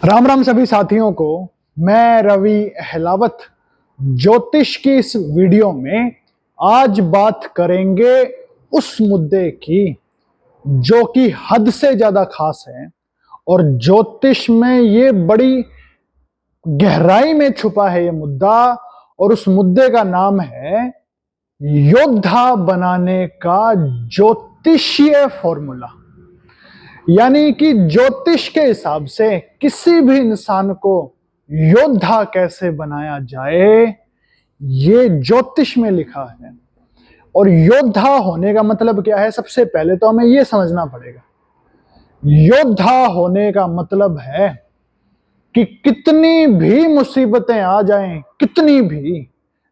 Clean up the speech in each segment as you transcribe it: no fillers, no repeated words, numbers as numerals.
राम राम सभी साथियों को। मैं रवि अहलावत ज्योतिष की इस वीडियो में आज बात करेंगे उस मुद्दे की जो कि हद से ज्यादा खास है और ज्योतिष में ये बड़ी गहराई में छुपा है ये मुद्दा। और उस मुद्दे का नाम है योद्धा बनाने का ज्योतिषीय फॉर्मूला। यानी कि ज्योतिष के हिसाब से किसी भी इंसान को योद्धा कैसे बनाया जाए, ये ज्योतिष में लिखा है। और योद्धा होने का मतलब क्या है, सबसे पहले तो हमें यह समझना पड़ेगा। योद्धा होने का मतलब है कि कितनी भी मुसीबतें आ जाएं, कितनी भी,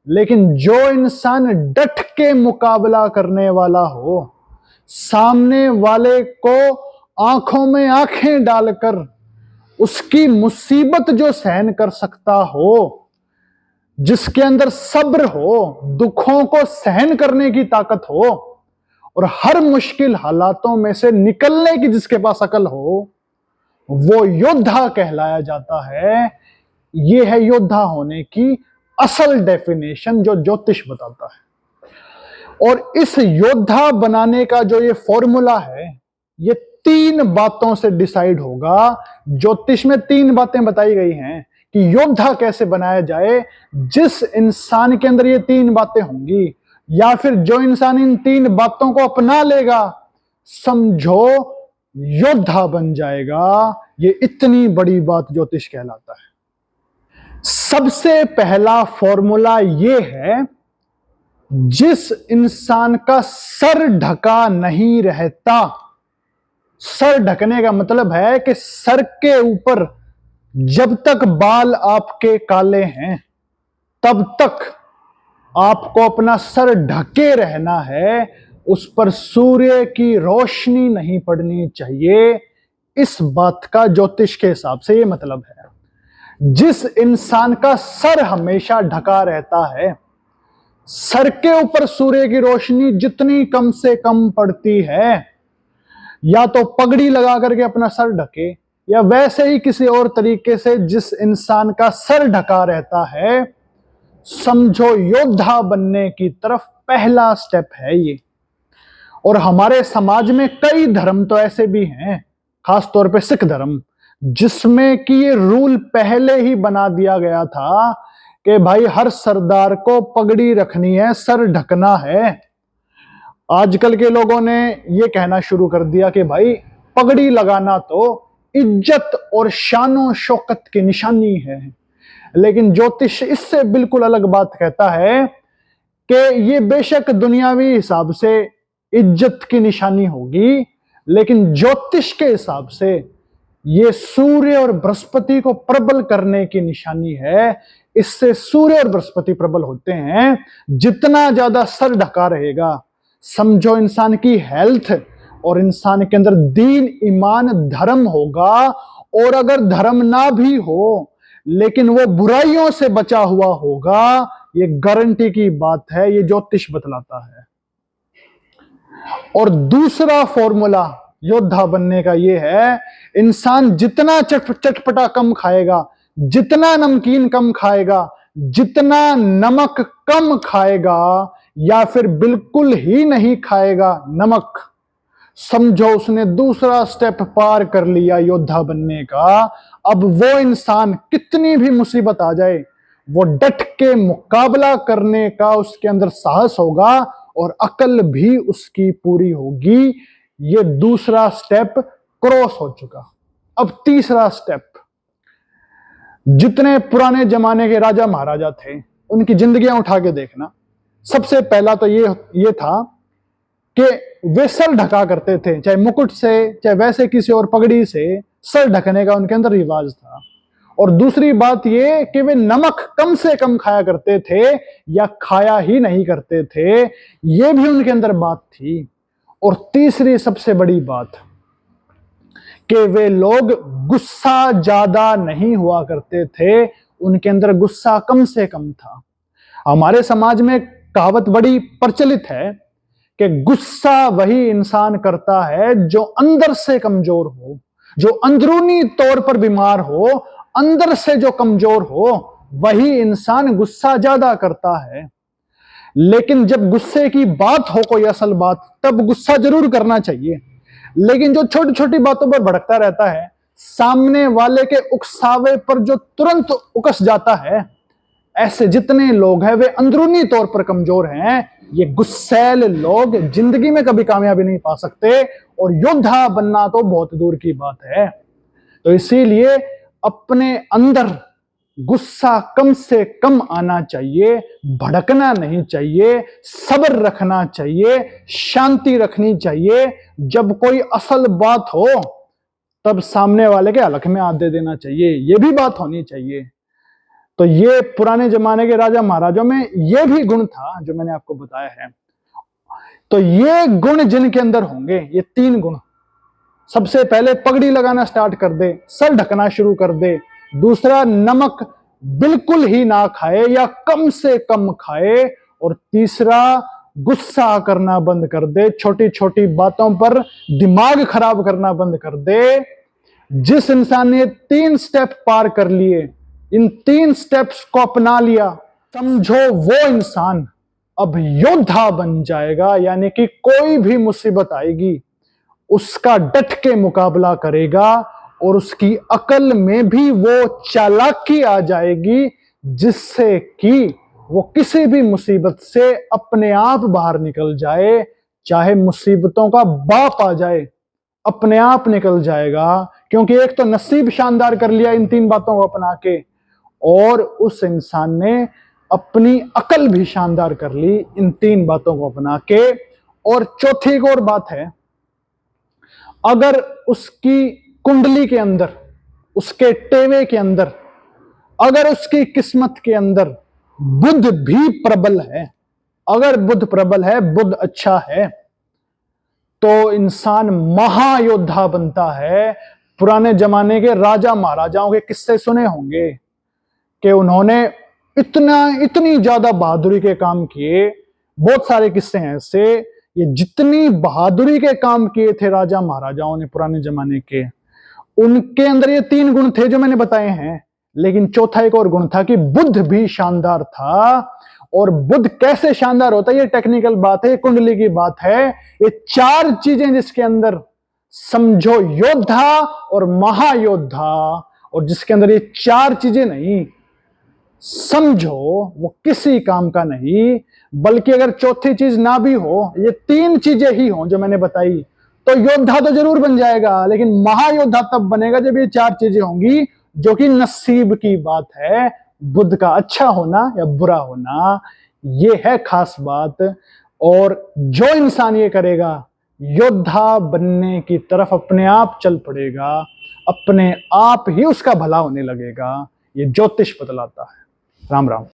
लेकिन जो इंसान डट के मुकाबला करने वाला हो, सामने वाले को आंखों में आंखें डालकर उसकी मुसीबत जो सहन कर सकता हो, जिसके अंदर सब्र हो, दुखों को सहन करने की ताकत हो और हर मुश्किल हालातों में से निकलने की जिसके पास अकल हो, वो योद्धा कहलाया जाता है। ये है योद्धा होने की असल डेफिनेशन जो ज्योतिष बताता है। और इस योद्धा बनाने का जो ये फॉर्मूला है, ये 3 बातों से डिसाइड होगा। ज्योतिष में 3 बातें बताई गई हैं कि योद्धा कैसे बनाया जाए। जिस इंसान के अंदर ये 3 बातें होंगी, या फिर जो इंसान इन 3 बातों को अपना लेगा, समझो योद्धा बन जाएगा। ये इतनी बड़ी बात ज्योतिष कहलाता है। सबसे पहला फॉर्मूला ये है, जिस इंसान का सर ढका नहीं रहता। सर ढकने का मतलब है कि सर के ऊपर जब तक बाल आपके काले हैं तब तक आपको अपना सर ढके रहना है, उस पर सूर्य की रोशनी नहीं पड़नी चाहिए। इस बात का ज्योतिष के हिसाब से ये मतलब है। जिस इंसान का सर हमेशा ढका रहता है, सर के ऊपर सूर्य की रोशनी जितनी कम से कम पड़ती है, या तो पगड़ी लगा करके अपना सर ढके, या वैसे ही किसी और तरीके से जिस इंसान का सर ढका रहता है, समझो योद्धा बनने की तरफ पहला स्टेप है ये। और हमारे समाज में कई धर्म तो ऐसे भी हैं, खासतौर पे सिख धर्म, जिसमें कि ये रूल पहले ही बना दिया गया था कि भाई हर सरदार को पगड़ी रखनी है, सर ढकना है। आजकल के लोगों ने ये कहना शुरू कर दिया कि भाई पगड़ी लगाना तो इज्जत और शानो शौकत की निशानी है। लेकिन ज्योतिष इससे बिल्कुल अलग बात कहता है कि ये बेशक दुनियावी हिसाब से इज्जत की निशानी होगी, लेकिन ज्योतिष के हिसाब से ये सूर्य और बृहस्पति को प्रबल करने की निशानी है। इससे सूर्य और बृहस्पति प्रबल होते हैं। जितना ज्यादा सर ढका रहेगा, समझो इंसान की हेल्थ और इंसान के अंदर दीन ईमान धर्म होगा। और अगर धर्म ना भी हो, लेकिन वो बुराइयों से बचा हुआ होगा, ये गारंटी की बात है, ये ज्योतिष बतलाता है। और दूसरा फॉर्मूला योद्धा बनने का ये है, इंसान जितना चटपटा कम खाएगा, जितना नमकीन कम खाएगा, जितना नमक कम खाएगा, या फिर बिल्कुल ही नहीं खाएगा नमक, समझो उसने दूसरा स्टेप पार कर लिया योद्धा बनने का। अब वो इंसान कितनी भी मुसीबत आ जाए, वो डट के मुकाबला करने का उसके अंदर साहस होगा और अकल भी उसकी पूरी होगी। ये दूसरा स्टेप क्रॉस हो चुका। अब तीसरा स्टेप, जितने पुराने जमाने के राजा महाराजा थे, उनकी जिंदगियां उठा के देखना। सबसे पहला तो ये था कि वे सर ढका करते थे, चाहे मुकुट से, चाहे वैसे किसी और पगड़ी से सर ढकने का उनके अंदर रिवाज था। और दूसरी बात ये कि वे नमक कम से कम खाया करते थे या खाया ही नहीं करते थे, ये भी उनके अंदर बात थी। और तीसरी सबसे बड़ी बात कि वे लोग गुस्सा ज्यादा नहीं हुआ करते थे, उनके अंदर गुस्सा कम से कम था। हमारे समाज में कहावत बड़ी प्रचलित है कि गुस्सा वही इंसान करता है जो अंदर से कमजोर हो। जो अंदरूनी तौर पर बीमार हो, अंदर से जो कमजोर हो, वही इंसान गुस्सा ज्यादा करता है। लेकिन जब गुस्से की बात हो, कोई असल बात, तब गुस्सा जरूर करना चाहिए। लेकिन जो छोटी छोटी बातों पर भड़कता रहता है, सामने वाले के उकसावे पर जो तुरंत उकस जाता है, ऐसे जितने लोग हैं वे अंदरूनी तौर पर कमजोर हैं। ये गुस्सैल लोग जिंदगी में कभी कामयाबी नहीं पा सकते, और योद्धा बनना तो बहुत दूर की बात है। तो इसीलिए अपने अंदर गुस्सा कम से कम आना चाहिए, भड़कना नहीं चाहिए, सब्र रखना चाहिए, शांति रखनी चाहिए। जब कोई असल बात हो, तब सामने वाले के हलक में हाथ दे देना चाहिए, यह भी बात होनी चाहिए। तो ये पुराने जमाने के राजा महाराजों में यह भी गुण था जो मैंने आपको बताया है। तो ये गुण जिनके अंदर होंगे, ये 3 गुण, सबसे पहले पगड़ी लगाना स्टार्ट कर दे, सर ढकना शुरू कर दे। दूसरा, नमक बिल्कुल ही ना खाए या कम से कम खाए। और तीसरा, गुस्सा करना बंद कर दे, छोटी छोटी बातों पर दिमाग खराब करना बंद कर दे। जिस इंसान ने 3 स्टेप पार कर लिए, इन 3 स्टेप्स को अपना लिया, समझो वो इंसान अब योद्धा बन जाएगा। यानी कि कोई भी मुसीबत आएगी, उसका डट के मुकाबला करेगा, और उसकी अकल में भी वो चालाकी आ जाएगी, जिससे कि वो किसी भी मुसीबत से अपने आप बाहर निकल जाए। चाहे मुसीबतों का बाप आ जाए, अपने आप निकल जाएगा। क्योंकि एक तो नसीब शानदार कर लिया इन 3 बातों को अपना के, और उस इंसान ने अपनी अकल भी शानदार कर ली इन 3 बातों को अपना के। और चौथी एक और बात है, अगर उसकी कुंडली के अंदर, उसके टेवे के अंदर, अगर उसकी किस्मत के अंदर बुध भी प्रबल है, अगर बुध प्रबल है, बुध अच्छा है, तो इंसान महायोद्धा बनता है। पुराने जमाने के राजा महाराजाओं के किस्से सुने होंगे कि उन्होंने इतनी ज्यादा बहादुरी के काम किए। बहुत सारे किस्से हैं ऐसे। ये जितनी बहादुरी के काम किए थे राजा महाराजाओं ने पुराने जमाने के, उनके अंदर ये 3 गुण थे जो मैंने बताए हैं। लेकिन चौथा एक और गुण था कि बुध भी शानदार था। और बुध कैसे शानदार होता है, ये टेक्निकल बात है, ये कुंडली की बात है। ये 4 चीजें जिसके अंदर, समझो योद्धा और महायोद्धा, और जिसके अंदर ये 4 चीजें नहीं, समझो वो किसी काम का नहीं। बल्कि अगर चौथी चीज ना भी हो, ये 3 चीजें ही हो जो मैंने बताई, तो योद्धा तो जरूर बन जाएगा। लेकिन महायोद्धा तब बनेगा जब ये 4 चीजें होंगी, जो कि नसीब की बात है। बुध का अच्छा होना या बुरा होना, ये है खास बात। और जो इंसान ये करेगा, योद्धा बनने की तरफ अपने आप चल पड़ेगा, अपने आप ही उसका भला होने लगेगा। ये ज्योतिष बतलाता है। राम राम।